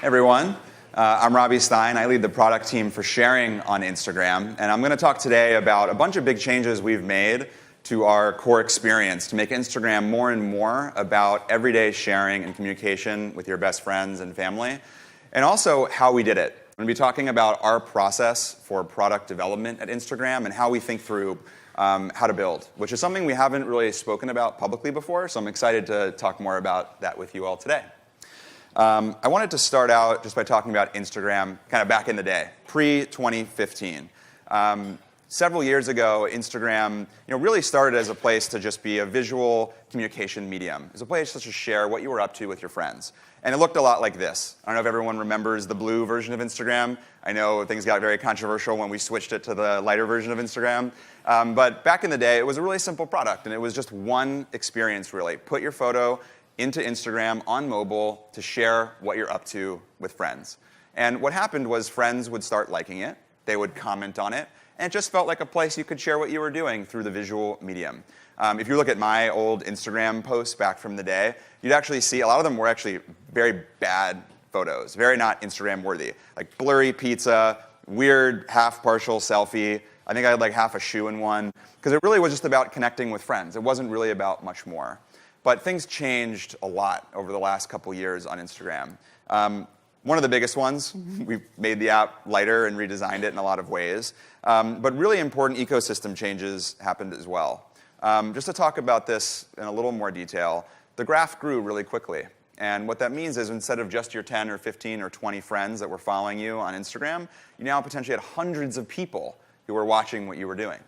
Everyone. I'm Robbie Stein. I lead the product team for sharing on Instagram, and I'm going to talk today about a bunch of big changes we've made to our core experience to make Instagram more and more about everyday sharing and communication with your best friends and family, and also how we did it. I'm going to be talking about our process for product development at Instagram and how we think through how to build, which is something we haven't really spoken about publicly before, so I'm excited to talk more about that with you all today. I wanted to start out just by talking about Instagram kind of back in the day, pre-2015. Several years ago, Instagram really started as a place to just be a visual communication medium. It was a place to just share what you were up to with your friends. And it looked a lot like this. I don't know if everyone remembers the blue version of Instagram. I know things got very controversial when we switched it to the lighter version of Instagram. But back in the day, it was a really simple product, and it was just one experience, really. Put your photo into Instagram on mobile to share what you're up to with friends. And what happened was friends would start liking it, they would comment on it, and it just felt like a place you could share what you were doing through the visual medium. If you look at my old Instagram posts back from the day, you'd actually see a lot of them were actually very bad photos, very not Instagram worthy. Like blurry pizza, weird half-partial selfie. I think I had like half a shoe in one, because it really was just about connecting with friends. It wasn't really about much more. But things changed a lot over the last couple years on Instagram. One of the biggest ones, we've made the app lighter and redesigned it in a lot of ways. But really important ecosystem changes happened as well. Just to talk about this in a little more detail, the graph grew really quickly. And what that means is instead of just your 10 or 15 or 20 friends that were following you on Instagram, you now potentially had hundreds of people who were watching what you were doing.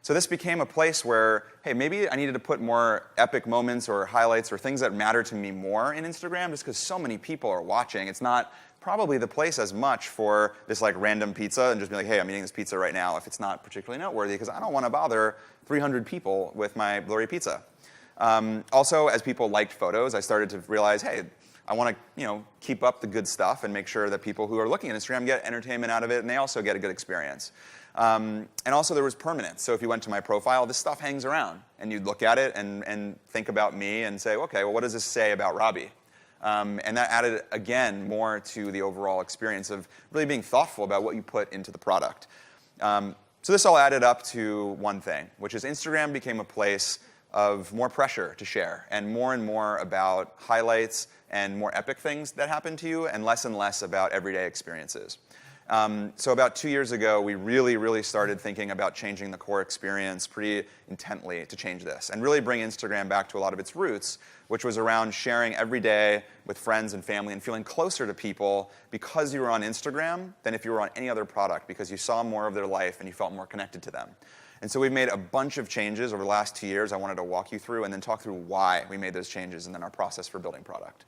So this became a place where, hey, maybe I needed to put more epic moments or highlights or things that matter to me more in Instagram just because so many people are watching. It's not probably the place as much for this like random pizza and just be like, hey, I'm eating this pizza right now if it's not particularly noteworthy because I don't want to bother 300 people with my blurry pizza. Also, as people liked photos, I started to realize, hey, I want to keep up the good stuff and make sure that people who are looking at Instagram get entertainment out of it and they also get a good experience. And also there was permanence. So if you went to my profile, this stuff hangs around. And you'd look at it and think about me and say, okay, well, what does this say about Robbie? And that added, again, more to the overall experience of really being thoughtful about what you put into the product. So this all added up to one thing, which is Instagram became a place of more pressure to share and more about highlights and more epic things that happen to you and less about everyday experiences. So about 2 years ago, we really started thinking about changing the core experience pretty intently to change this and really bring Instagram back to a lot of its roots, which was around sharing every day with friends and family and feeling closer to people because you were on Instagram than if you were on any other product because you saw more of their life and you felt more connected to them. And so we've made a bunch of changes over the last 2 years I wanted to walk you through and then talk through why we made those changes and then our process for building product.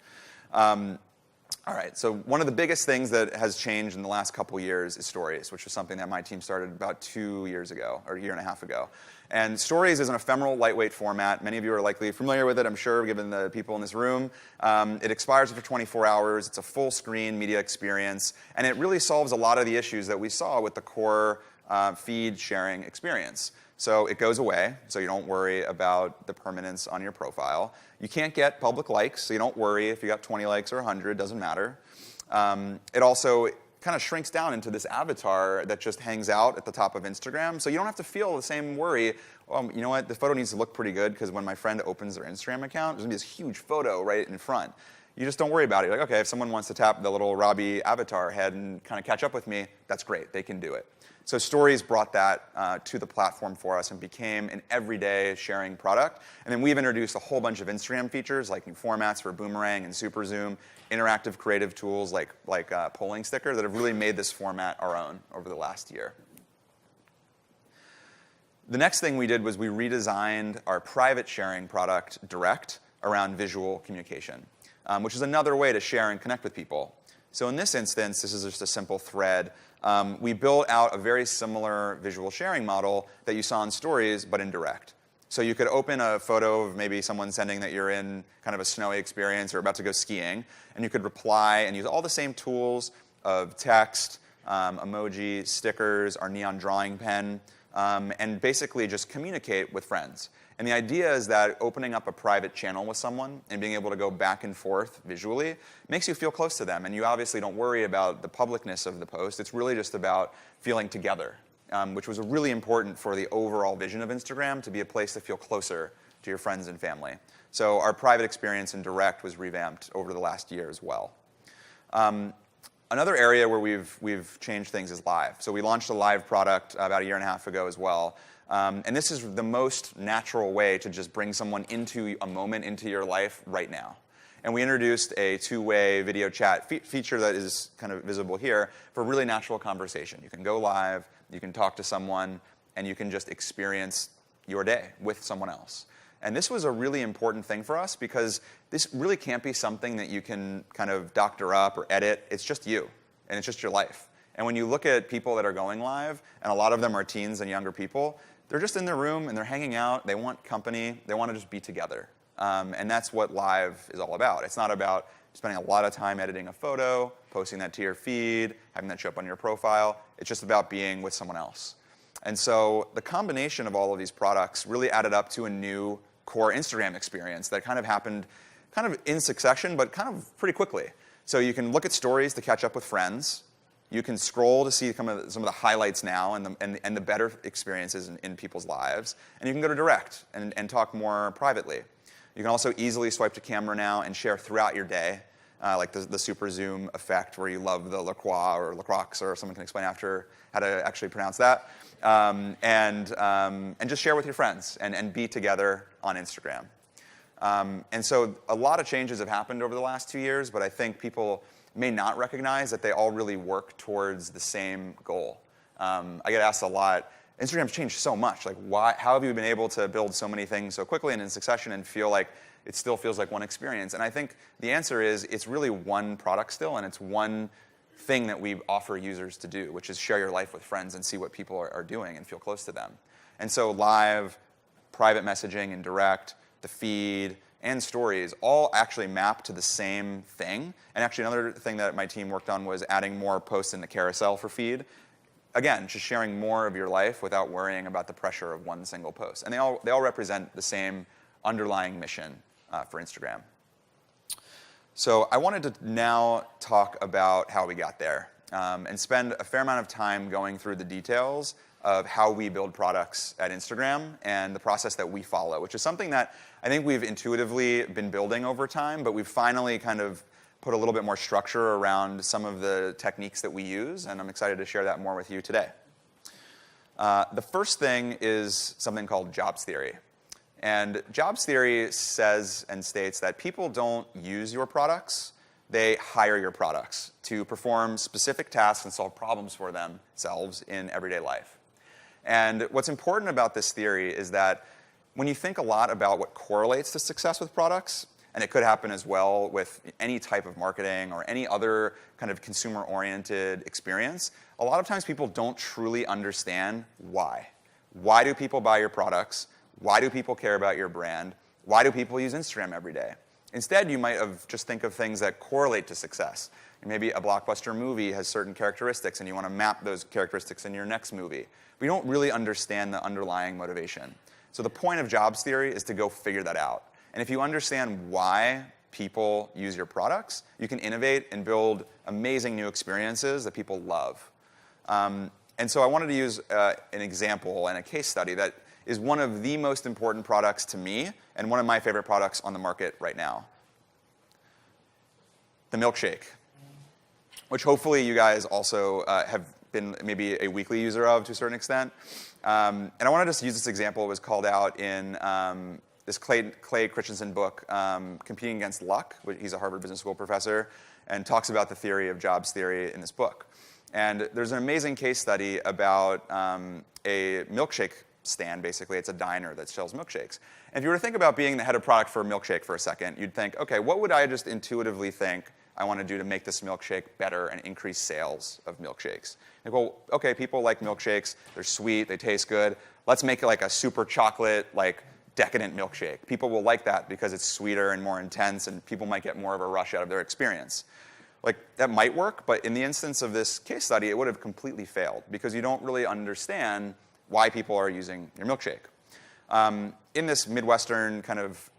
All right, so one of the biggest things that has changed in the last couple years is Stories, which was something that my team started about 2 years ago, or a year and a half ago. And Stories is an ephemeral, lightweight format. Many of you are likely familiar with it, I'm sure, given the people in this room. It expires after 24 hours. It's a full-screen media experience, and it really solves a lot of the issues that we saw with the core feed sharing experience. So it goes away, so you don't worry about the permanence on your profile. You can't get public likes, so you don't worry if you got 20 likes or 100, doesn't matter. It also kind of shrinks down into this avatar that just hangs out at the top of Instagram, so you don't have to feel the same worry, oh, you know what, the photo needs to look pretty good because when my friend opens their Instagram account, there's going to be this huge photo right in front. You just don't worry about it. You're like, okay, if someone wants to tap the little Robbie avatar head and kind of catch up with me, that's great, they can do it. So Stories brought that to the platform for us and became an everyday sharing product. And then we've introduced a whole bunch of Instagram features like new formats for Boomerang and Super Zoom, interactive creative tools like polling sticker that have really made this format our own over the last year. The next thing we did was we redesigned our private sharing product, Direct, around visual communication, which is another way to share and connect with people. So in this instance, this is just a simple thread. We built out a very similar visual sharing model that you saw in Stories, but in Direct. So you could open a photo of maybe someone sending that you're in kind of a snowy experience or about to go skiing, and you could reply and use all the same tools of text, emoji, stickers, our neon drawing pen, and basically just communicate with friends. And the idea is that opening up a private channel with someone and being able to go back and forth visually makes you feel close to them. And you obviously don't worry about the publicness of the post. It's really just about feeling together, which was really important for the overall vision of Instagram, to be a place to feel closer to your friends and family. So our private experience in direct was revamped over the last year as well. Another area where we've changed things is live. So we launched a live product about a year and a half ago as well. And this is the most natural way to just bring someone into a moment into your life right now. And we introduced a two-way video chat feature that is kind of visible here for really natural conversation. You can go live, you can talk to someone, and you can just experience your day with someone else. And this was a really important thing for us because this really can't be something that you can kind of doctor up or edit. It's just you, and it's just your life. And when you look at people that are going live, and a lot of them are teens and younger people, they're just in their room and they're hanging out. They want company. They want to just be together. And that's what live is all about. It's not about spending a lot of time editing a photo, posting that to your feed, having that show up on your profile. It's just about being with someone else. And so the combination of all of these products really added up to a new core Instagram experience that kind of happened kind of in succession, but kind of pretty quickly. So you can look at stories to catch up with friends. You can scroll to see some of the highlights now and the better experiences in people's lives. And you can go to direct and talk more privately. You can also easily swipe to camera now and share throughout your day, like the super zoom effect where you love the La Croix or La Croix, or someone can explain after how to actually pronounce that. And just share with your friends and be together on Instagram. And so a lot of changes have happened over the last 2 years, but I think people may not recognize that they all really work towards the same goal. I get asked a lot, Instagram's changed so much. Like, how have you been able to build so many things so quickly and in succession and feel like it still feels like one experience? And I think the answer is it's really one product still, and it's one thing that we offer users to do, which is share your life with friends and see what people are doing and feel close to them. And so live, private messaging and direct, the feed, and stories all actually map to the same thing. And actually another thing that my team worked on was adding more posts in the carousel for feed. Again, just sharing more of your life without worrying about the pressure of one single post. And they all represent the same underlying mission for Instagram. So I wanted to now talk about how we got there and spend a fair amount of time going through the details of how we build products at Instagram and the process that we follow, which is something that I think we've intuitively been building over time, but we've finally kind of put a little bit more structure around some of the techniques that we use, and I'm excited to share that more with you today. The first thing is something called jobs theory. And jobs theory says and states that people don't use your products, they hire your products to perform specific tasks and solve problems for themselves in everyday life. And what's important about this theory is that when you think a lot about what correlates to success with products, and it could happen as well with any type of marketing or any other kind of consumer-oriented experience, a lot of times people don't truly understand why. Why do people buy your products? Why do people care about your brand? Why do people use Instagram every day? Instead, you might have just think of things that correlate to success. Maybe a blockbuster movie has certain characteristics, and you want to map those characteristics in your next movie. But you don't really understand the underlying motivation. So the point of jobs theory is to go figure that out. And if you understand why people use your products, you can innovate and build amazing new experiences that people love. And so I wanted to use an example and a case study that is one of the most important products to me and one of my favorite products on the market right now. The milkshake, which hopefully you guys also have been maybe a weekly user of to a certain extent. And I wanted to use this example. It was called out in this Clay Christensen book, Competing Against Luck. He's a Harvard Business School professor and talks about the theory of jobs theory in this book. And there's an amazing case study about a milkshake stand, basically. It's a diner that sells milkshakes. And if you were to think about being the head of product for a milkshake for a second, you'd think, okay, what would I just intuitively think I want to do to make this milkshake better and increase sales of milkshakes? And go, okay, people like milkshakes. They're sweet. They taste good. Let's make it like a super chocolate, like decadent milkshake. People will like that because it's sweeter and more intense, and people might get more of a rush out of their experience. Like, that might work, but in the instance of this case study, it would have completely failed because you don't really understand why people are using your milkshake. In this Midwestern kind of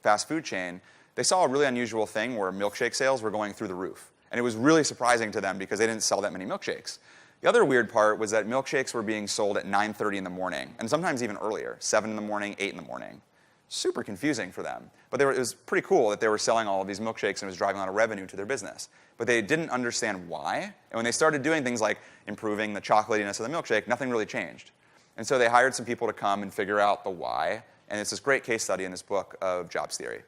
fast food chain, they saw a really unusual thing where milkshake sales were going through the roof. And it was really surprising to them because they didn't sell that many milkshakes. The other weird part was that milkshakes were being sold at 9:30 in the morning, and sometimes even earlier, 7 in the morning, 8 in the morning. Super confusing for them. But it was pretty cool that they were selling all of these milkshakes and it was driving a lot of revenue to their business. But they didn't understand why. And when they started doing things like improving the chocolatiness of the milkshake, nothing really changed. And so they hired some people to come and figure out the why. And it's this great case study in this book of jobs theory.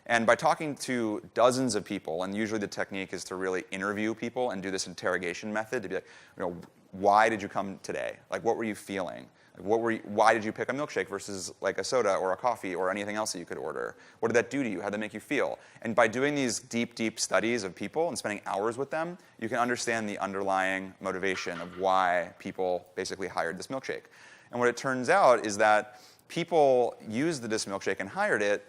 And by talking to dozens of people, and usually the technique is to really interview people and do this interrogation method to be like, why did you come today? Like, what were you feeling? Like, why did you pick a milkshake versus like a soda or a coffee or anything else that you could order? What did that do to you? How did that make you feel? And by doing these deep, deep studies of people and spending hours with them, you can understand the underlying motivation of why people basically hired this milkshake. And what it turns out is that people used this milkshake and hired it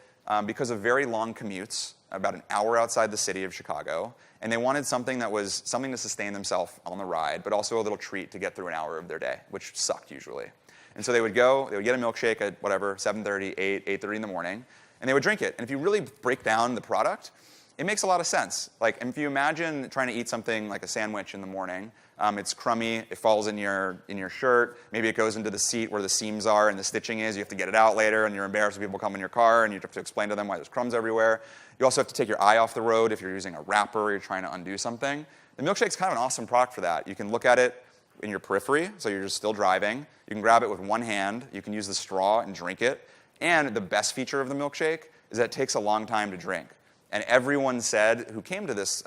because of very long commutes, about an hour outside the city of Chicago, and they wanted something that was something to sustain themselves on the ride, but also a little treat to get through an hour of their day, which sucked usually. And so they would get a milkshake at whatever, 7:30, 8, 8:30 in the morning, and they would drink it. And if you really break down the product, it makes a lot of sense. Like, if you imagine trying to eat something like a sandwich in the morning, it's crummy, it falls in your shirt, maybe it goes into the seat where the seams are and the stitching is, you have to get it out later, and you're embarrassed when people come in your car, and you have to explain to them why there's crumbs everywhere. You also have to take your eye off the road if you're using a wrapper or you're trying to undo something. The milkshake's kind of an awesome product for that. You can look at it in your periphery, so you're just still driving. You can grab it with one hand, you can use the straw and drink it, and the best feature of the milkshake is that it takes a long time to drink. And everyone said, who came to this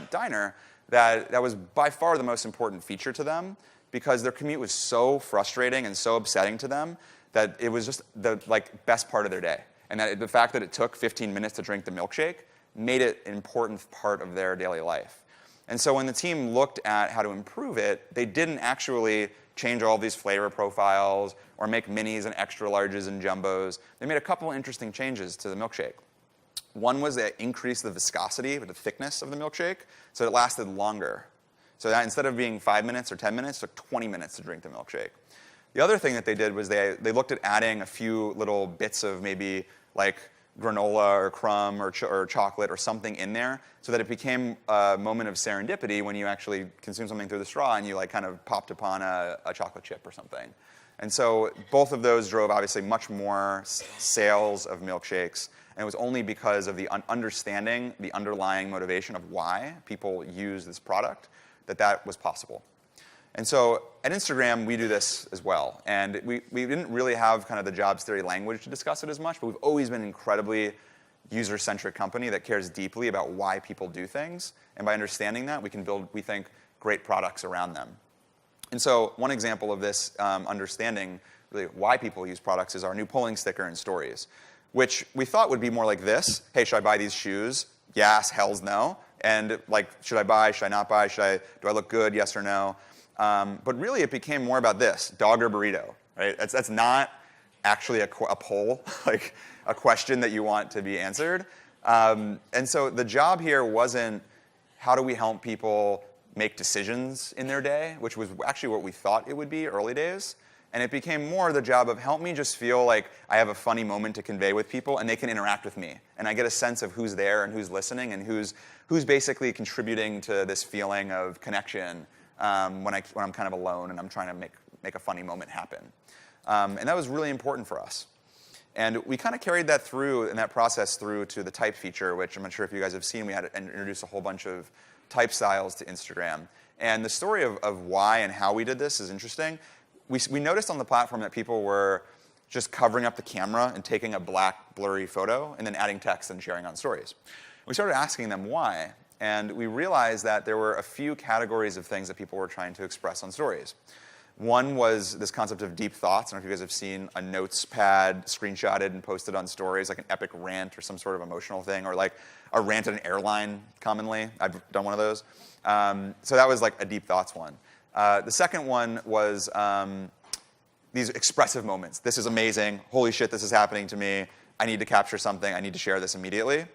diner, that was by far the most important feature to them because their commute was so frustrating and so upsetting to them that it was just the best part of their day. And that the fact that it took 15 minutes to drink the milkshake made it an important part of their daily life. And so when the team looked at how to improve it, they didn't actually change all these flavor profiles or make minis and extra larges and jumbos. They made a couple interesting changes to the milkshake. One was they increased the viscosity, the thickness of the milkshake, so it lasted longer. So that instead of being 5 minutes or 10 minutes, it took 20 minutes to drink the milkshake. The other thing that they did was they looked at adding a few little bits of maybe like granola or crumb or chocolate or something in there so that it became a moment of serendipity when you actually consume something through the straw and you kind of popped upon a chocolate chip or something. And so both of those drove obviously much more sales of milkshakes. And it was only because of the understanding, the underlying motivation of why people use this product that was possible. And so at Instagram, we do this as well. And we didn't really have kind of the jobs theory language to discuss it as much, but we've always been an incredibly user-centric company that cares deeply about why people do things. And by understanding that, we can build, we think, great products around them. And so one example of this understanding really why people use products is our new polling sticker in Stories, which we thought would be more like this. Hey, should I buy these shoes? Yes, hells no. And should I buy, should I not buy? Do I look good, yes or no? But really it became more about this, dog or burrito, right? That's not actually a poll, like a question that you want to be answered. And so the job here wasn't how do we help people make decisions in their day, which was actually what we thought it would be early days. And it became more the job of help me just feel like I have a funny moment to convey with people and they can interact with me. And I get a sense of who's there and who's listening and who's basically contributing to this feeling of connection when I'm kind of alone and I'm trying to make a funny moment happen. And that was really important for us. And we kind of carried that through and that process through to the type feature, which I'm not sure if you guys have seen. We had introduced a whole bunch of type styles to Instagram. And the story of why and how we did this is interesting. We noticed on the platform that people were just covering up the camera and taking a black, blurry photo and then adding text and sharing on Stories. We started asking them why, and we realized that there were a few categories of things that people were trying to express on Stories. One was this concept of deep thoughts. I don't know if you guys have seen a notes pad screenshotted and posted on Stories, like an epic rant or some sort of emotional thing, or like a rant at an airline commonly. I've done one of those. So that was like a deep thoughts one. The second one was these expressive moments. This is amazing. Holy shit, this is happening to me. I need to capture something. I need to share this immediately.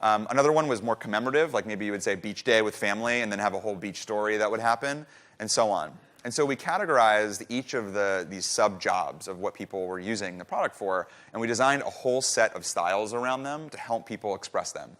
Another one was more commemorative, like maybe you would say beach day with family and then have a whole beach story that would happen, and so on. And so we categorized each of these sub-jobs of what people were using the product for, and we designed a whole set of styles around them to help people express them.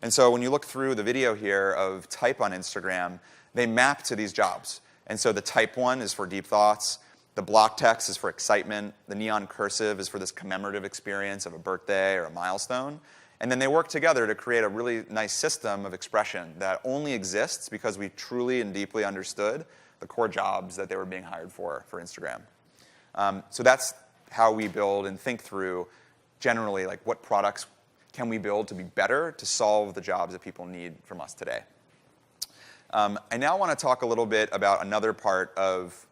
And so when you look through the video here of type on Instagram, they map to these jobs. And so the type one is for deep thoughts. The block text is for excitement. The neon cursive is for this commemorative experience of a birthday or a milestone. And then they work together to create a really nice system of expression that only exists because we truly and deeply understood the core jobs that they were being hired for Instagram. So that's how we build and think through generally like what products can we build to be better to solve the jobs that people need from us today. I now want to talk a little bit about another part of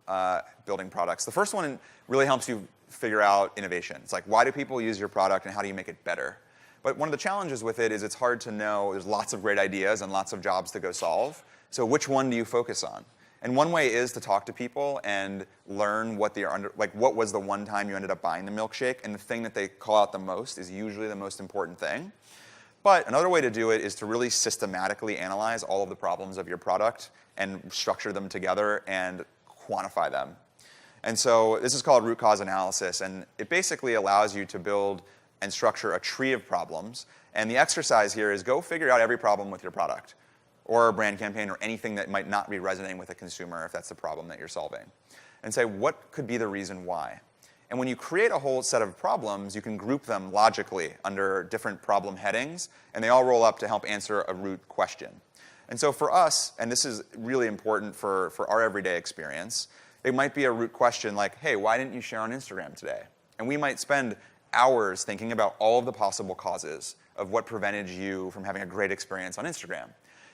building products. The first one really helps you figure out innovation. It's like, why do people use your product and how do you make it better? But one of the challenges with it is it's hard to know. There's lots of great ideas and lots of jobs to go solve. So which one do you focus on? And one way is to talk to people and learn what what was the one time you ended up buying the milkshake, and the thing that they call out the most is usually the most important thing. But another way to do it is to really systematically analyze all of the problems of your product and structure them together and quantify them. And so this is called root cause analysis, and it basically allows you to build and structure a tree of problems. And the exercise here is go figure out every problem with your product or a brand campaign or anything that might not be resonating with a consumer if that's the problem that you're solving. And say, what could be the reason why? And when you create a whole set of problems, you can group them logically under different problem headings, and they all roll up to help answer a root question. And so for us, and this is really important for our everyday experience, it might be a root question like, hey, why didn't you share on Instagram today? And we might spend hours thinking about all of the possible causes of what prevented you from having a great experience on Instagram.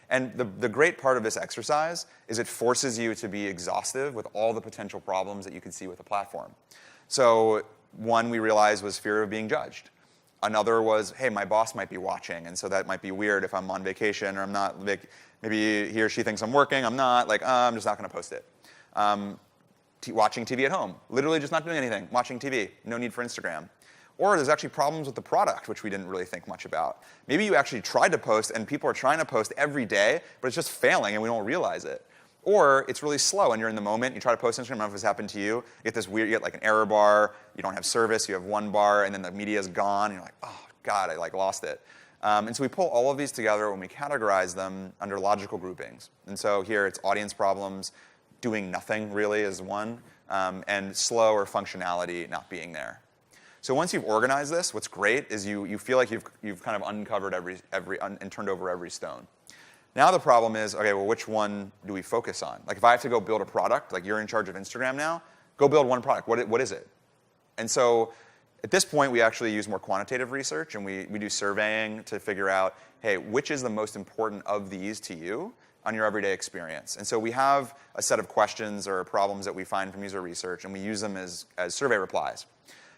And the great part of this exercise is it forces you to be exhaustive with all the potential problems that you could see with the platform. So one we realized was fear of being judged. Another was, hey, my boss might be watching, and so that might be weird if I'm on vacation or I'm not. Maybe he or she thinks I'm working, I'm not. I'm just not going to post it. Watching TV at home, literally just not doing anything, watching TV, no need for Instagram. Or there's actually problems with the product, which we didn't really think much about. Maybe you actually tried to post, and people are trying to post every day, but it's just failing, and we don't realize it. Or it's really slow, and you're in the moment. You try to post Instagram, I don't know if this happened to you. You get this weird, you get like an error bar. You don't have service. You have one bar, and then the media is gone. And you're like, oh, God, I lost it. And so we pull all of these together when we categorize them under logical groupings. And so here it's audience problems, doing nothing really is one, and slow or functionality not being there. So once you've organized this, what's great is you feel like you've kind of uncovered and turned over every stone. Now the problem is, okay, well, which one do we focus on? Like if I have to go build a product, like you're in charge of Instagram now, go build one product. What is it? And so at this point, we actually use more quantitative research, and we do surveying to figure out, hey, which is the most important of these to you on your everyday experience? And so we have a set of questions or problems that we find from user research, and we use them as survey replies.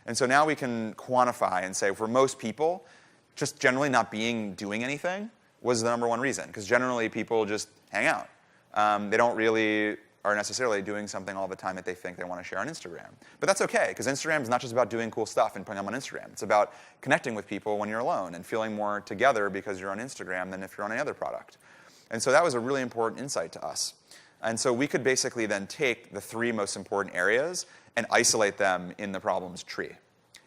And so now we can quantify and say, for most people, just generally not doing anything was the number one reason, because generally people just hang out. They don't really are necessarily doing something all the time that they think they want to share on Instagram. But that's okay, because Instagram is not just about doing cool stuff and putting them on Instagram. It's about connecting with people when you're alone and feeling more together because you're on Instagram than if you're on any other product. And so that was a really important insight to us. And so we could basically then take the three most important areas and isolate them in the problems tree.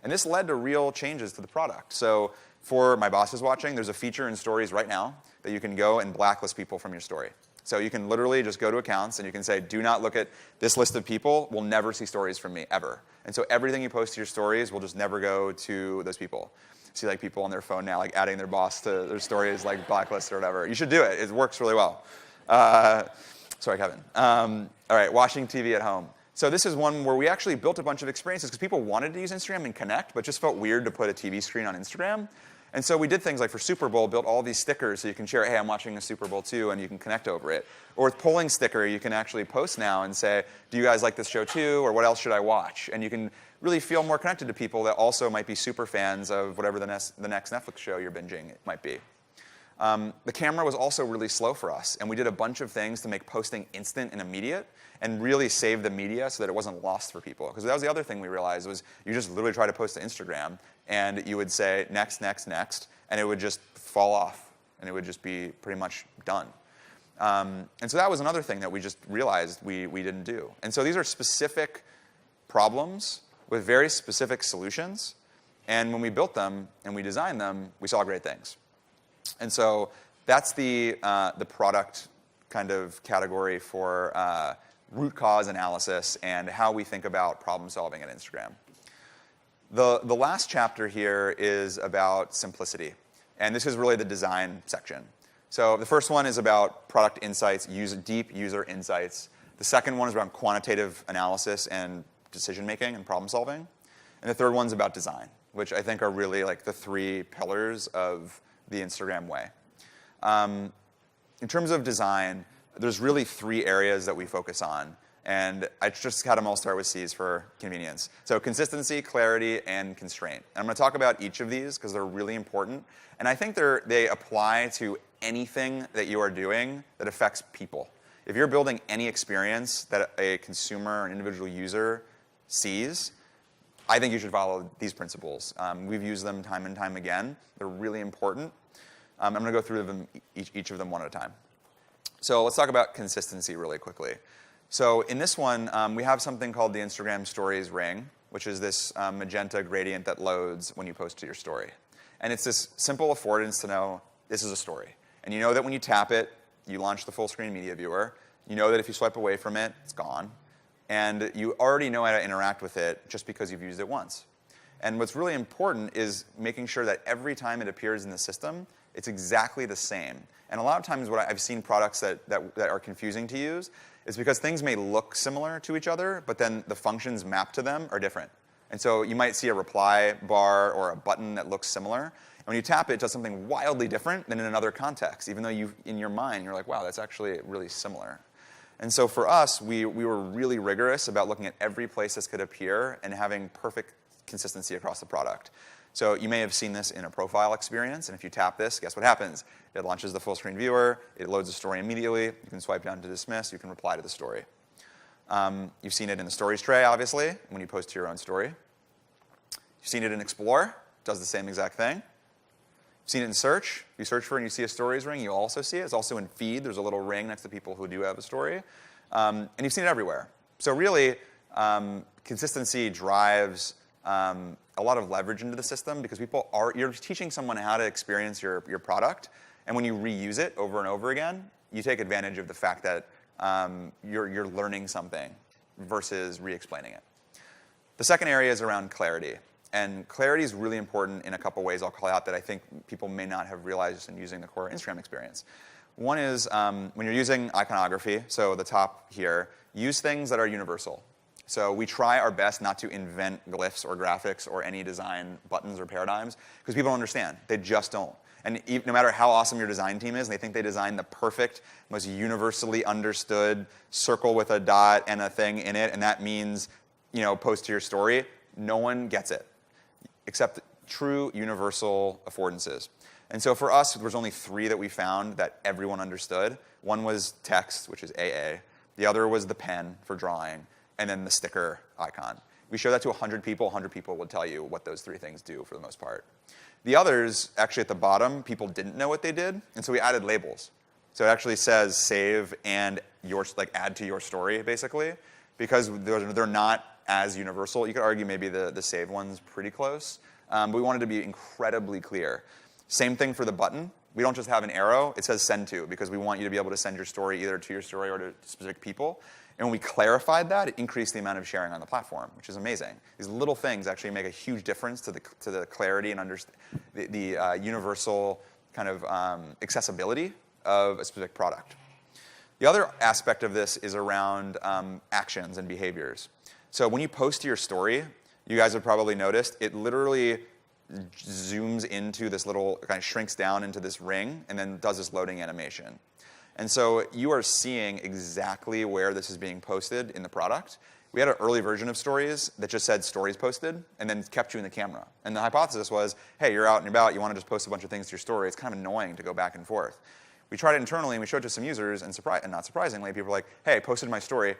And this led to real changes to the product. So for my bosses watching, there's a feature in stories right now that you can go and blacklist people from your story. So you can literally just go to accounts and you can say, do not look at this list of people, will never see stories from me, ever. And so everything you post to your stories will just never go to those people. See like people on their phone now, like adding their boss to their stories, like blacklist or whatever. You should do it. It works really well. Sorry, Kevin. All right, watching TV at home. So this is one where we actually built a bunch of experiences because people wanted to use Instagram and connect, but just felt weird to put a TV screen on Instagram. And so we did things like for Super Bowl, built all these stickers so you can share, hey, I'm watching a Super Bowl too, and you can connect over it. Or with polling sticker, you can actually post now and say, do you guys like this show too, or what else should I watch? And you can really feel more connected to people that also might be super fans of whatever the next Netflix show you're binging it might be. The camera was also really slow for us, and we did a bunch of things to make posting instant and immediate and really save the media so that it wasn't lost for people. Because that was the other thing we realized was you just literally try to post to Instagram, and you would say next, next, next, and it would just fall off, and it would just be pretty much done. And so that was another thing that we just realized we didn't do. And so these are specific problems with very specific solutions. And when we built them and we designed them, we saw great things. And so that's the product kind of category for root cause analysis and how we think about problem solving at Instagram. The last chapter here is about simplicity. And this is really the design section. So the first one is about product insights, deep user insights. The second one is around quantitative analysis and decision making and problem solving. And the third one's about design, which I think are really like the three pillars of the Instagram way. In terms of design, there's really three areas that we focus on. And I just had them all start with C's for convenience. So consistency, clarity, and constraint. And I'm going to talk about each of these because they're really important. And I think they apply to anything that you are doing that affects people. If you're building any experience that a consumer or an individual user sees, I think you should follow these principles. We've used them time and time again. They're really important. I'm going to go through them, each of them one at a time. So let's talk about consistency really quickly. So in this one, we have something called the Instagram Stories ring, which is this magenta gradient that loads when you post to your story. And it's this simple affordance to know this is a story. And you know that when you tap it, you launch the full screen media viewer. You know that if you swipe away from it, it's gone. And you already know how to interact with it just because you've used it once. And what's really important is making sure that every time it appears in the system, it's exactly the same. And a lot of times what I've seen products that are confusing to use is because things may look similar to each other, but then the functions mapped to them are different. And so you might see a reply bar or a button that looks similar. And when you tap it, it does something wildly different than in another context, even though in your mind, you're like, wow, that's actually really similar. And so for us, we were really rigorous about looking at every place this could appear and having perfect consistency across the product. So you may have seen this in a profile experience, and if you tap this, guess what happens? It launches the full screen viewer, it loads the story immediately, you can swipe down to dismiss, you can reply to the story. You've seen it in the stories tray, obviously, when you post to your own story. You've seen it in Explore, it does the same exact thing. You've seen it in Search. If you search for it and you see a stories ring, you'll also see it. It's also in Feed. There's a little ring next to people who do have a story. And you've seen it everywhere. So really, consistency drives a lot of leverage into the system because you're teaching someone how to experience your product. And when you reuse it over and over again, you take advantage of the fact that you're learning something versus re-explaining it. The second area is around clarity. And clarity is really important in a couple ways I'll call out that I think people may not have realized in using the core Instagram experience. One is when you're using iconography, so the top here, use things that are universal. So we try our best not to invent glyphs or graphics or any design buttons or paradigms because people don't understand. They just don't. And no matter how awesome your design team is, and they think they designed the perfect, most universally understood circle with a dot and a thing in it, and that means, post to your story, no one gets it, except true universal affordances. And so for us, there's only three that we found that everyone understood. One was text, which is AA. The other was the pen for drawing, and then the sticker icon. We show that to 100 people. 100 people would tell you what those three things do for the most part. The others, actually at the bottom, people didn't know what they did, and so we added labels. So it actually says save and add to your story, basically, because they're not as universal. You could argue maybe the save one's pretty close, but we wanted to be incredibly clear. Same thing for the button. We don't just have an arrow. It says send to, because we want you to be able to send your story either to your story or to specific people. And when we clarified that, it increased the amount of sharing on the platform, which is amazing. These little things actually make a huge difference to the clarity and the universal kind of accessibility of a specific product. The other aspect of this is around actions and behaviors. So when you post to your story, you guys have probably noticed, it literally zooms into this little, kind of shrinks down into this ring, and then does this loading animation. And so you are seeing exactly where this is being posted in the product. We had an early version of Stories that just said Stories posted, and then kept you in the camera. And the hypothesis was, hey, you're out and about, you want to just post a bunch of things to your story. It's kind of annoying to go back and forth. We tried it internally, and we showed it to some users, and not surprisingly, people were like, hey, I posted my story.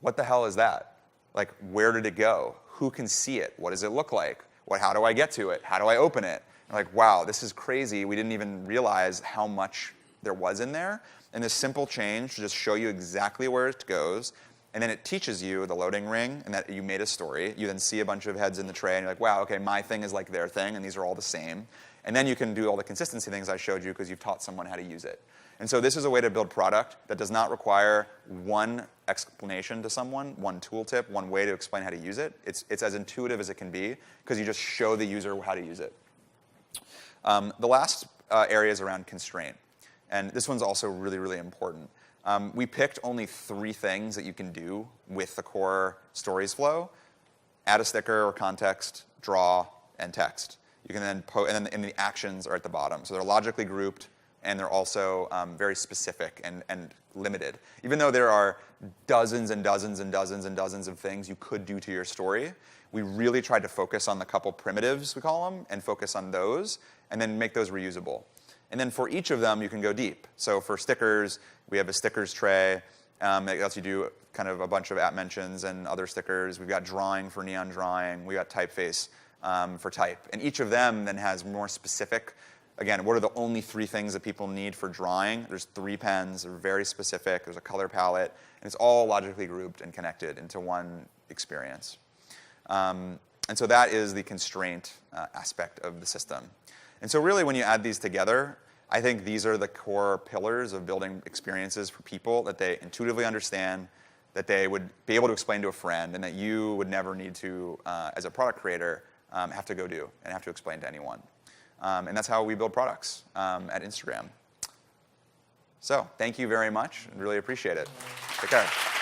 What the hell is that? Like, where did it go? Who can see it? What does it look like? How do I get to it? How do I open it? And like, wow, this is crazy. We didn't even realize how much there was in there. and this simple change to just show you exactly where it goes, and then it teaches you the loading ring and that you made a story. You then see a bunch of heads in the tray, and you're like, wow, okay, my thing is like their thing, and these are all the same. And then you can do all the consistency things I showed you because you've taught someone how to use it. And so this is a way to build product that does not require one explanation to someone, one tooltip, one way to explain how to use it. It's as intuitive as it can be because you just show the user how to use it. The last area is around constraint. And this one's also really, really important. We picked only 3 things that you can do with the core stories flow: add a sticker or context, draw, and text. You can then and the actions are at the bottom. So they're logically grouped, and they're also very specific and limited. Even though there are dozens and dozens and dozens and dozens of things you could do to your story, we really tried to focus on the couple primitives, we call them, and focus on those, and then make those reusable. And then for each of them, you can go deep. So for stickers, we have a stickers tray. It lets you do kind of a bunch of @mentions and other stickers. We've got drawing for neon drawing. We got typeface for type. And each of them then has more specific, again, what are the only 3 things that people need for drawing? There's 3 pens. They're very specific. There's a color palette. And it's all logically grouped and connected into one experience. And so that is the constraint aspect of the system. And so really when you add these together, I think these are the core pillars of building experiences for people that they intuitively understand, that they would be able to explain to a friend, and that you would never need to, as a product creator, have to go do and have to explain to anyone. And that's how we build products at Instagram. So thank you very much. Really appreciate it. Take care.